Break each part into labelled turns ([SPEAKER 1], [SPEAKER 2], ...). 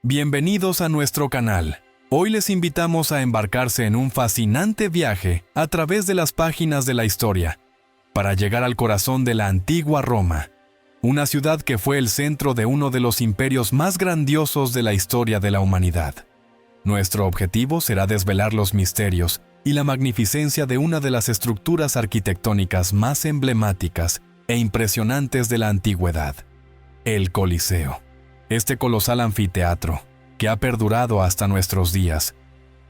[SPEAKER 1] Bienvenidos a nuestro canal. Hoy les invitamos a embarcarse en un fascinante viaje a través de las páginas de la historia, para llegar al corazón de la antigua Roma, una ciudad que fue el centro de uno de los imperios más grandiosos de la historia de la humanidad. Nuestro objetivo será desvelar los misterios y la magnificencia de una de las estructuras arquitectónicas más emblemáticas e impresionantes de la antigüedad, el Coliseo. Este colosal anfiteatro, que ha perdurado hasta nuestros días,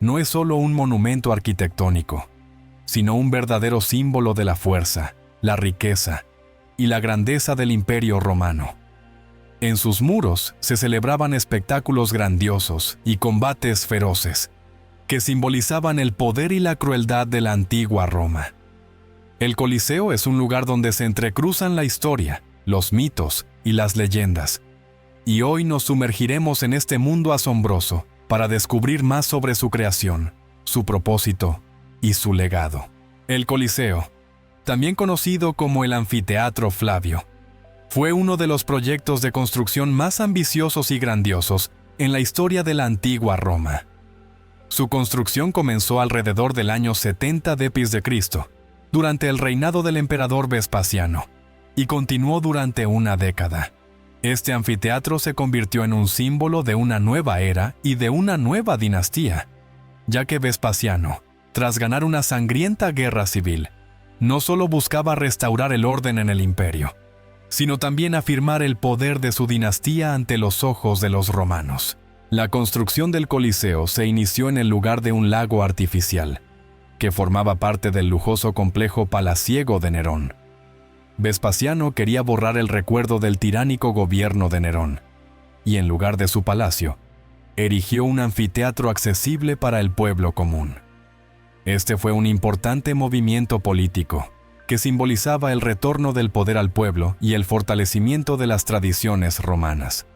[SPEAKER 1] no es solo un monumento arquitectónico, sino un verdadero símbolo de la fuerza, la riqueza y la grandeza del Imperio Romano. En sus muros se celebraban espectáculos grandiosos y combates feroces, que simbolizaban el poder y la crueldad de la antigua Roma. El Coliseo es un lugar donde se entrecruzan la historia, los mitos y las leyendas. Y hoy nos sumergiremos en este mundo asombroso para descubrir más sobre su creación, su propósito y su legado. El Coliseo, también conocido como el Anfiteatro Flavio, fue uno de los proyectos de construcción más ambiciosos y grandiosos en la historia de la antigua Roma. Su construcción comenzó alrededor del año 70 d.C., durante el reinado del emperador Vespasiano, y continuó durante una década. Este anfiteatro se convirtió en un símbolo de una nueva era y de una nueva dinastía, ya que Vespasiano, tras ganar una sangrienta guerra civil, no solo buscaba restaurar el orden en el imperio, sino también afirmar el poder de su dinastía ante los ojos de los romanos. La construcción del Coliseo se inició en el lugar de un lago artificial, que formaba parte del lujoso complejo palaciego de Nerón. Vespasiano quería borrar el recuerdo del tiránico gobierno de Nerón, y en lugar de su palacio, erigió un anfiteatro accesible para el pueblo común. Este fue un importante movimiento político, que simbolizaba el retorno del poder al pueblo y el fortalecimiento de las tradiciones romanas.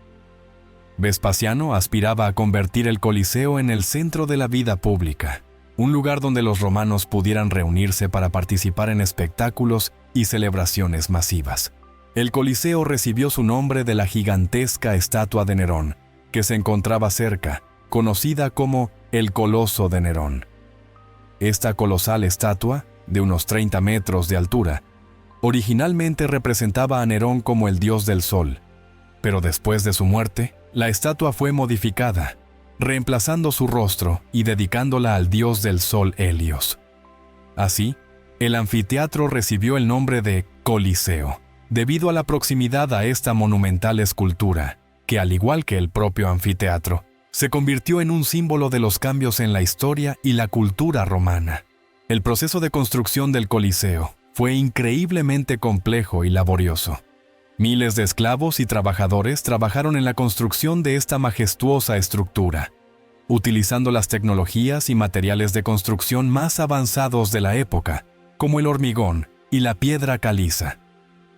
[SPEAKER 1] Vespasiano aspiraba a convertir el Coliseo en el centro de la vida pública, un lugar donde los romanos pudieran reunirse para participar en espectáculos y celebraciones masivas. El Coliseo recibió su nombre de la gigantesca estatua de Nerón, que se encontraba cerca, conocida como el Coloso de Nerón. Esta colosal estatua, de unos 30 metros de altura, originalmente representaba a Nerón como el dios del sol, pero después de su muerte, la estatua fue modificada, reemplazando su rostro y dedicándola al dios del sol Helios. Así, el anfiteatro recibió el nombre de Coliseo, debido a la proximidad a esta monumental escultura, que al igual que el propio anfiteatro, se convirtió en un símbolo de los cambios en la historia y la cultura romana. El proceso de construcción del Coliseo fue increíblemente complejo y laborioso. Miles de esclavos y trabajadores trabajaron en la construcción de esta majestuosa estructura, utilizando las tecnologías y materiales de construcción más avanzados de la época, como el hormigón y la piedra caliza.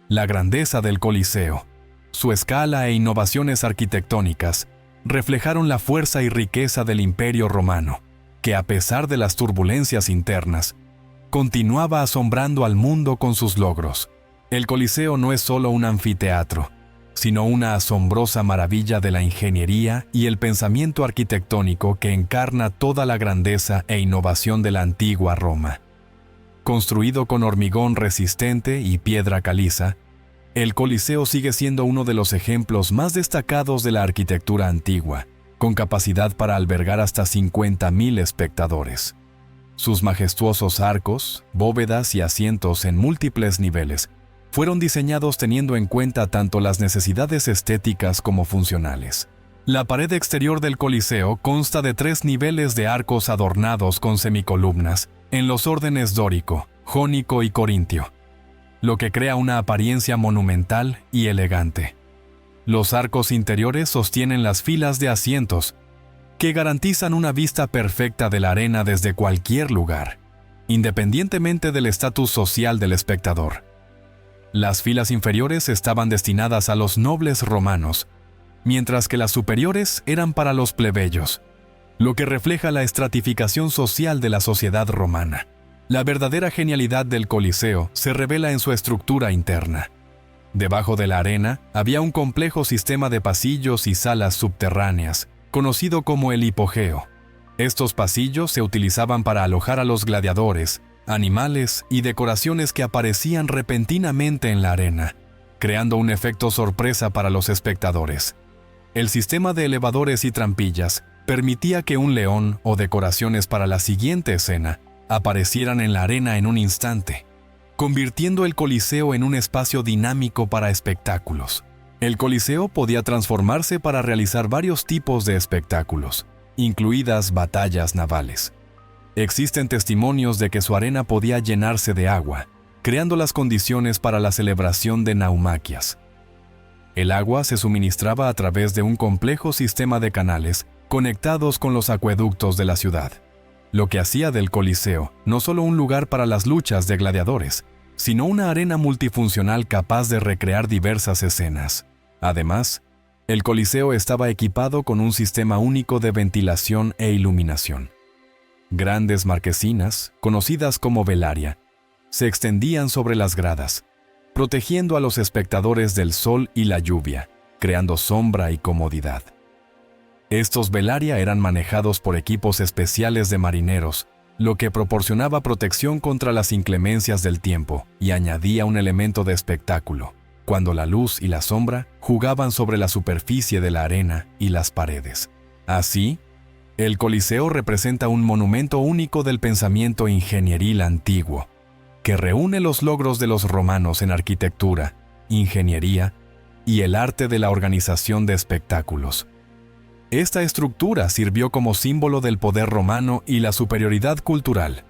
[SPEAKER 1] La grandeza del Coliseo, su escala e innovaciones arquitectónicas reflejaron la fuerza y riqueza del Imperio Romano, que a pesar de las turbulencias internas, continuaba asombrando al mundo con sus logros. El Coliseo no es solo un anfiteatro, sino una asombrosa maravilla de la ingeniería y el pensamiento arquitectónico que encarna toda la grandeza e innovación de la antigua Roma. Construido con hormigón resistente y piedra caliza, el Coliseo sigue siendo uno de los ejemplos más destacados de la arquitectura antigua, con capacidad para albergar hasta 50.000 espectadores. Sus majestuosos arcos, bóvedas y asientos en múltiples niveles fueron diseñados teniendo en cuenta tanto las necesidades estéticas como funcionales. La pared exterior del Coliseo consta de 3 niveles de arcos adornados con semicolumnas en los órdenes dórico, jónico y corintio, lo que crea una apariencia monumental y elegante. Los arcos interiores sostienen las filas de asientos, que garantizan una vista perfecta de la arena desde cualquier lugar, independientemente del estatus social del espectador. Las filas inferiores estaban destinadas a los nobles romanos, mientras que las superiores eran para los plebeyos, lo que refleja la estratificación social de la sociedad romana. La verdadera genialidad del Coliseo se revela en su estructura interna. Debajo de la arena había un complejo sistema de pasillos y salas subterráneas, conocido como el hipogeo. Estos pasillos se utilizaban para alojar a los gladiadores, animales y decoraciones que aparecían repentinamente en la arena, creando un efecto sorpresa para los espectadores. El sistema de elevadores y trampillas permitía que un león o decoraciones para la siguiente escena aparecieran en la arena en un instante, convirtiendo el Coliseo en un espacio dinámico para espectáculos. El Coliseo podía transformarse para realizar varios tipos de espectáculos, incluidas batallas navales. Existen testimonios de que su arena podía llenarse de agua, creando las condiciones para la celebración de naumaquias. El agua se suministraba a través de un complejo sistema de canales conectados con los acueductos de la ciudad, lo que hacía del Coliseo no solo un lugar para las luchas de gladiadores, sino una arena multifuncional capaz de recrear diversas escenas. Además, el Coliseo estaba equipado con un sistema único de ventilación e iluminación. Grandes marquesinas, conocidas como velaria, se extendían sobre las gradas, protegiendo a los espectadores del sol y la lluvia, creando sombra y comodidad. Estos velaria eran manejados por equipos especiales de marineros, lo que proporcionaba protección contra las inclemencias del tiempo y añadía un elemento de espectáculo, cuando la luz y la sombra jugaban sobre la superficie de la arena y las paredes. Así, el Coliseo representa un monumento único del pensamiento ingenieril antiguo, que reúne los logros de los romanos en arquitectura, ingeniería y el arte de la organización de espectáculos. Esta estructura sirvió como símbolo del poder romano y la superioridad cultural,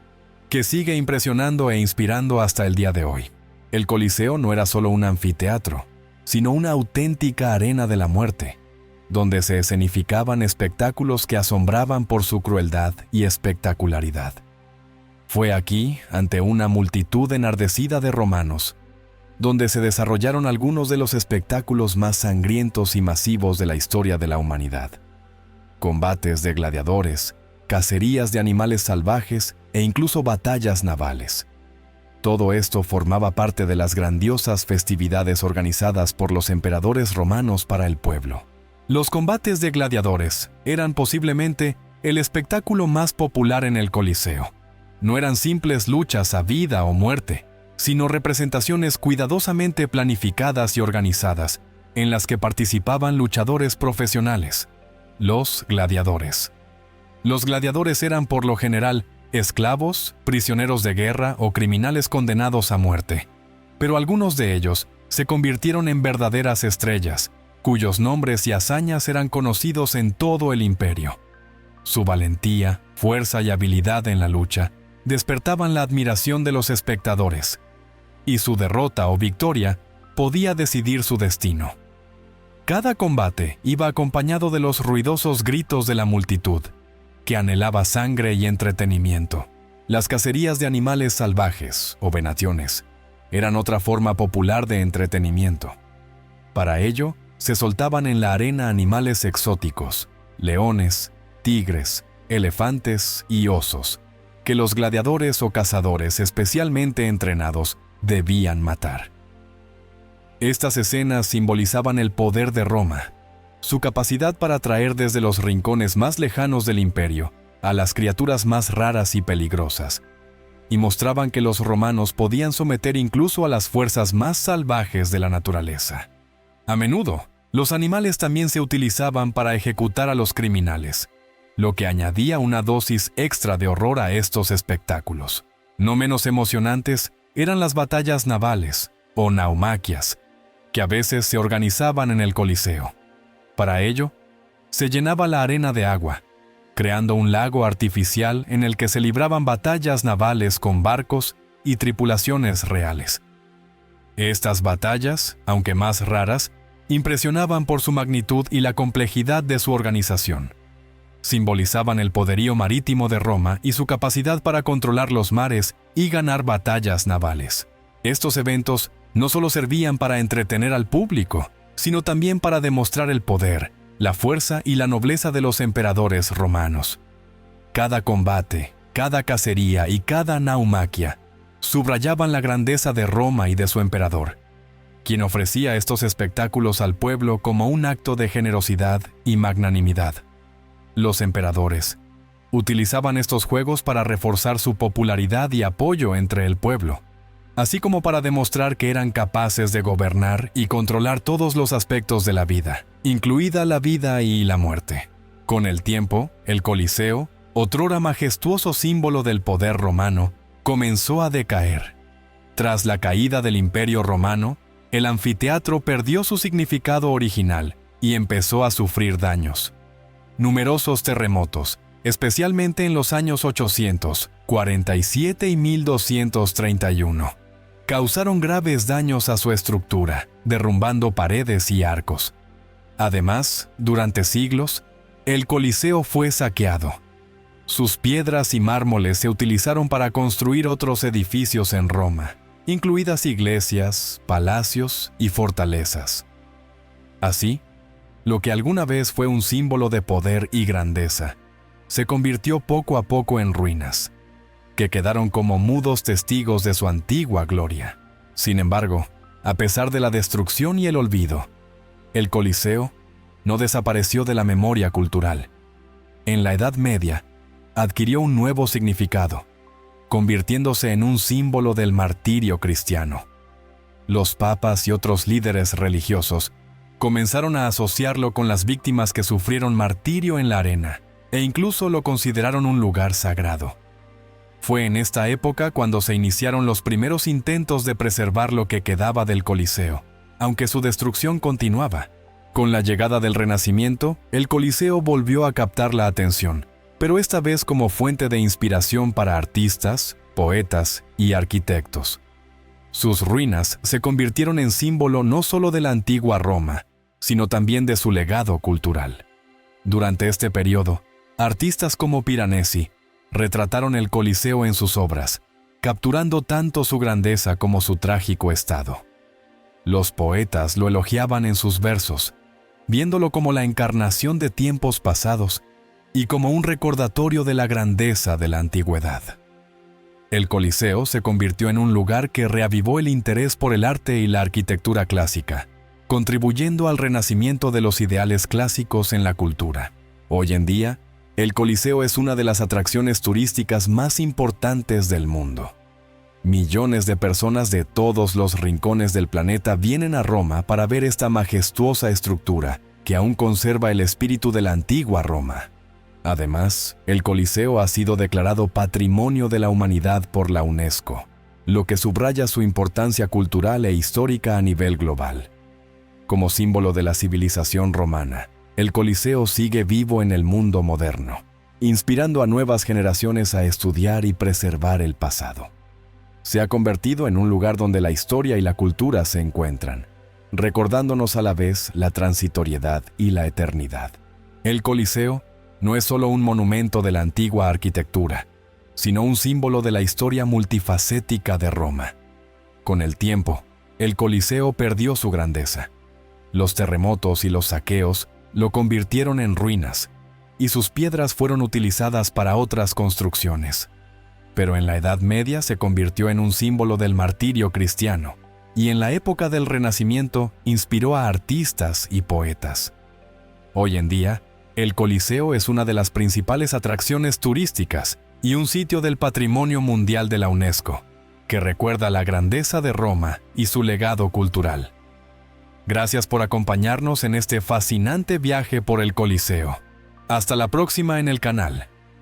[SPEAKER 1] que sigue impresionando e inspirando hasta el día de hoy. El Coliseo no era solo un anfiteatro, sino una auténtica arena de la muerte, donde se escenificaban espectáculos que asombraban por su crueldad y espectacularidad. Fue aquí, ante una multitud enardecida de romanos, donde se desarrollaron algunos de los espectáculos más sangrientos y masivos de la historia de la humanidad. Combates de gladiadores, cacerías de animales salvajes e incluso batallas navales. Todo esto formaba parte de las grandiosas festividades organizadas por los emperadores romanos para el pueblo. Los combates de gladiadores eran posiblemente el espectáculo más popular en el Coliseo. No eran simples luchas a vida o muerte, sino representaciones cuidadosamente planificadas y organizadas, en las que participaban luchadores profesionales, los gladiadores. Los gladiadores eran por lo general esclavos, prisioneros de guerra o criminales condenados a muerte, pero algunos de ellos se convirtieron en verdaderas estrellas, cuyos nombres y hazañas eran conocidos en todo el imperio. Su valentía, fuerza y habilidad en la lucha despertaban la admiración de los espectadores, y su derrota o victoria podía decidir su destino. Cada combate iba acompañado de los ruidosos gritos de la multitud, que anhelaba sangre y entretenimiento. Las cacerías de animales salvajes, o venaciones, eran otra forma popular de entretenimiento. Para ello, se soltaban en la arena animales exóticos, leones, tigres, elefantes y osos, que los gladiadores o cazadores especialmente entrenados debían matar. Estas escenas simbolizaban el poder de Roma, su capacidad para atraer desde los rincones más lejanos del imperio a las criaturas más raras y peligrosas, y mostraban que los romanos podían someter incluso a las fuerzas más salvajes de la naturaleza. A menudo, los animales también se utilizaban para ejecutar a los criminales, lo que añadía una dosis extra de horror a estos espectáculos. No menos emocionantes eran las batallas navales, o naumaquias, que a veces se organizaban en el Coliseo. Para ello, se llenaba la arena de agua, creando un lago artificial en el que se libraban batallas navales con barcos y tripulaciones reales. Estas batallas, aunque más raras, impresionaban por su magnitud y la complejidad de su organización. Simbolizaban el poderío marítimo de Roma y su capacidad para controlar los mares y ganar batallas navales. Estos eventos no solo servían para entretener al público, sino también para demostrar el poder, la fuerza y la nobleza de los emperadores romanos. Cada combate, cada cacería y cada naumaquia subrayaban la grandeza de Roma y de su emperador, quien ofrecía estos espectáculos al pueblo como un acto de generosidad y magnanimidad. Los emperadores utilizaban estos juegos para reforzar su popularidad y apoyo entre el pueblo, así como para demostrar que eran capaces de gobernar y controlar todos los aspectos de la vida, incluida la vida y la muerte. Con el tiempo, el Coliseo, otrora majestuoso símbolo del poder romano, comenzó a decaer. Tras la caída del Imperio Romano, el anfiteatro perdió su significado original y empezó a sufrir daños. Numerosos terremotos, especialmente en los años 847 y 1231, causaron graves daños a su estructura, derrumbando paredes y arcos. Además, durante siglos, el Coliseo fue saqueado. Sus piedras y mármoles se utilizaron para construir otros edificios en Roma, incluidas iglesias, palacios y fortalezas. Así, lo que alguna vez fue un símbolo de poder y grandeza, se convirtió poco a poco en ruinas, que quedaron como mudos testigos de su antigua gloria. Sin embargo, a pesar de la destrucción y el olvido, el Coliseo no desapareció de la memoria cultural. En la Edad Media, adquirió un nuevo significado, convirtiéndose en un símbolo del martirio cristiano. Los papas y otros líderes religiosos comenzaron a asociarlo con las víctimas que sufrieron martirio en la arena, e incluso lo consideraron un lugar sagrado. Fue en esta época cuando se iniciaron los primeros intentos de preservar lo que quedaba del Coliseo, aunque su destrucción continuaba. Con la llegada del Renacimiento, el Coliseo volvió a captar la atención, pero esta vez como fuente de inspiración para artistas, poetas y arquitectos. Sus ruinas se convirtieron en símbolo no solo de la antigua Roma, sino también de su legado cultural. Durante este periodo, artistas como Piranesi retrataron el Coliseo en sus obras, capturando tanto su grandeza como su trágico estado. Los poetas lo elogiaban en sus versos, viéndolo como la encarnación de tiempos pasados y como un recordatorio de la grandeza de la antigüedad. El Coliseo se convirtió en un lugar que reavivó el interés por el arte y la arquitectura clásica, contribuyendo al renacimiento de los ideales clásicos en la cultura. Hoy en día, el Coliseo es una de las atracciones turísticas más importantes del mundo. Millones de personas de todos los rincones del planeta vienen a Roma para ver esta majestuosa estructura que aún conserva el espíritu de la antigua Roma. Además, el Coliseo ha sido declarado Patrimonio de la Humanidad por la UNESCO, lo que subraya su importancia cultural e histórica a nivel global. Como símbolo de la civilización romana, el Coliseo sigue vivo en el mundo moderno, inspirando a nuevas generaciones a estudiar y preservar el pasado. Se ha convertido en un lugar donde la historia y la cultura se encuentran, recordándonos a la vez la transitoriedad y la eternidad. El Coliseo no es solo un monumento de la antigua arquitectura, sino un símbolo de la historia multifacética de Roma. Con el tiempo, el Coliseo perdió su grandeza. Los terremotos y los saqueos lo convirtieron en ruinas, y sus piedras fueron utilizadas para otras construcciones. Pero en la Edad Media se convirtió en un símbolo del martirio cristiano, y en la época del Renacimiento inspiró a artistas y poetas. Hoy en día, el Coliseo es una de las principales atracciones turísticas y un sitio del Patrimonio Mundial de la UNESCO, que recuerda la grandeza de Roma y su legado cultural. Gracias por acompañarnos en este fascinante viaje por el Coliseo. Hasta la próxima en el canal.